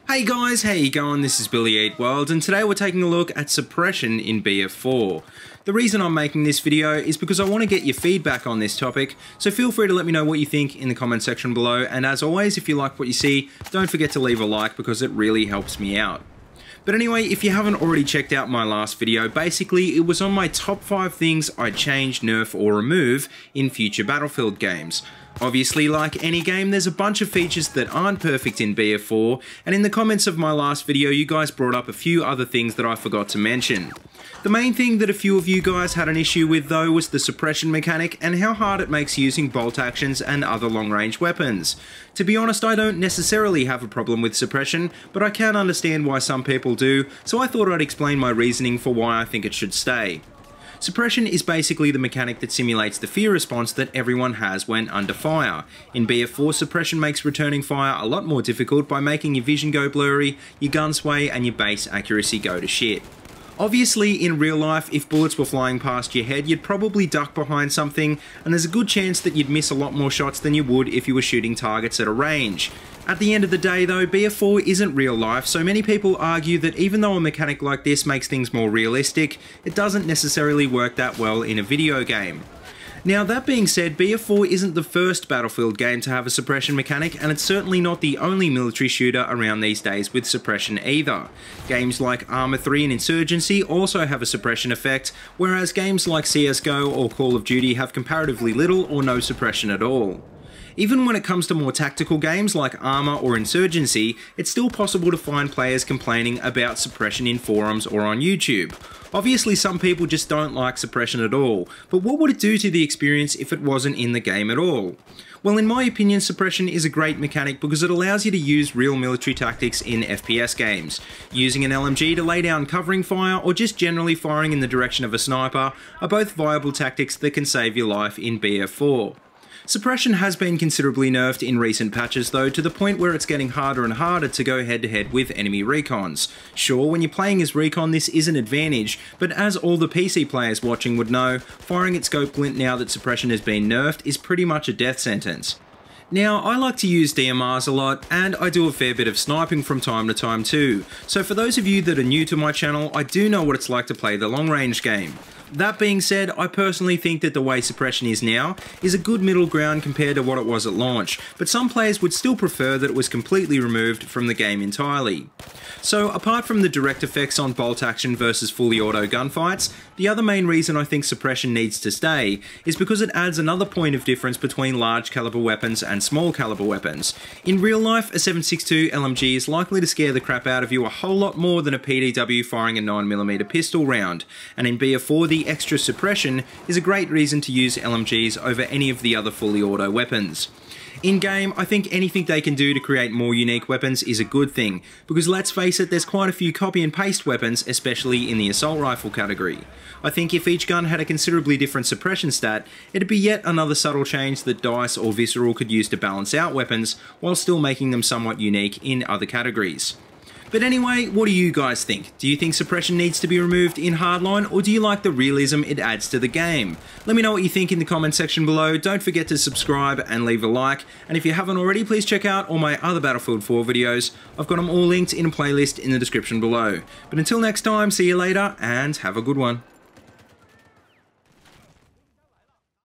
Hey guys, how you going? This is BillyEatWorld, and today we're taking a look at Suppression in BF4. The reason I'm making this video is because I want to get your feedback on this topic, so feel free to let me know what you think in the comment section below, and as always, if you like what you see, don't forget to leave a like because it really helps me out. But anyway, if you haven't already checked out my last video, basically it was on my top 5 things I'd change, nerf or remove in future Battlefield games. Obviously, like any game, there's a bunch of features that aren't perfect in BF4, and in the comments of my last video you guys brought up a few other things that I forgot to mention. The main thing that a few of you guys had an issue with though was the suppression mechanic and how hard it makes using bolt actions and other long range weapons. To be honest, I don't necessarily have a problem with suppression, but I can understand why some people do, so I thought I'd explain my reasoning for why I think it should stay. Suppression is basically the mechanic that simulates the fear response that everyone has when under fire. In BF4, suppression makes returning fire a lot more difficult by making your vision go blurry, your gun sway, and your base accuracy go to shit. Obviously, in real life, if bullets were flying past your head, you'd probably duck behind something, and there's a good chance that you'd miss a lot more shots than you would if you were shooting targets at a range. At the end of the day though, BF4 isn't real life, so many people argue that even though a mechanic like this makes things more realistic, it doesn't necessarily work that well in a video game. Now that being said, BF4 isn't the first Battlefield game to have a suppression mechanic, and it's certainly not the only military shooter around these days with suppression either. Games like Arma 3 and Insurgency also have a suppression effect, whereas games like CSGO or Call of Duty have comparatively little or no suppression at all. Even when it comes to more tactical games like Arma or Insurgency, it's still possible to find players complaining about suppression in forums or on YouTube. Obviously some people just don't like suppression at all, but what would it do to the experience if it wasn't in the game at all? Well, in my opinion, suppression is a great mechanic because it allows you to use real military tactics in FPS games. Using an LMG to lay down covering fire or just generally firing in the direction of a sniper are both viable tactics that can save your life in BF4. Suppression has been considerably nerfed in recent patches though, to the point where it's getting harder and harder to go head to head with enemy recons. Sure, when you're playing as recon this is an advantage, but as all the PC players watching would know, firing at scope glint now that suppression has been nerfed is pretty much a death sentence. Now, I like to use DMRs a lot, and I do a fair bit of sniping from time to time too, so for those of you that are new to my channel, I do know what it's like to play the long range game. That being said, I personally think that the way suppression is now is a good middle ground compared to what it was at launch, but some players would still prefer that it was completely removed from the game entirely. So apart from the direct effects on bolt action versus fully auto gunfights, the other main reason I think suppression needs to stay is because it adds another point of difference between large caliber weapons and small caliber weapons. In real life, a 7.62 LMG is likely to scare the crap out of you a whole lot more than a PDW firing a 9mm pistol round, and in BF4 the extra suppression is a great reason to use LMGs over any of the other fully auto weapons. In-game, I think anything they can do to create more unique weapons is a good thing, because let's face it, there's quite a few copy and paste weapons, especially in the assault rifle category. I think if each gun had a considerably different suppression stat, it'd be yet another subtle change that DICE or Visceral could use to balance out weapons, while still making them somewhat unique in other categories. But anyway, what do you guys think? Do you think suppression needs to be removed in Hardline, or do you like the realism it adds to the game? Let me know what you think in the comment section below. Don't forget to subscribe and leave a like, and if you haven't already, please check out all my other Battlefield 4 videos. I've got them all linked in a playlist in the description below. But until next time, see you later, and have a good one.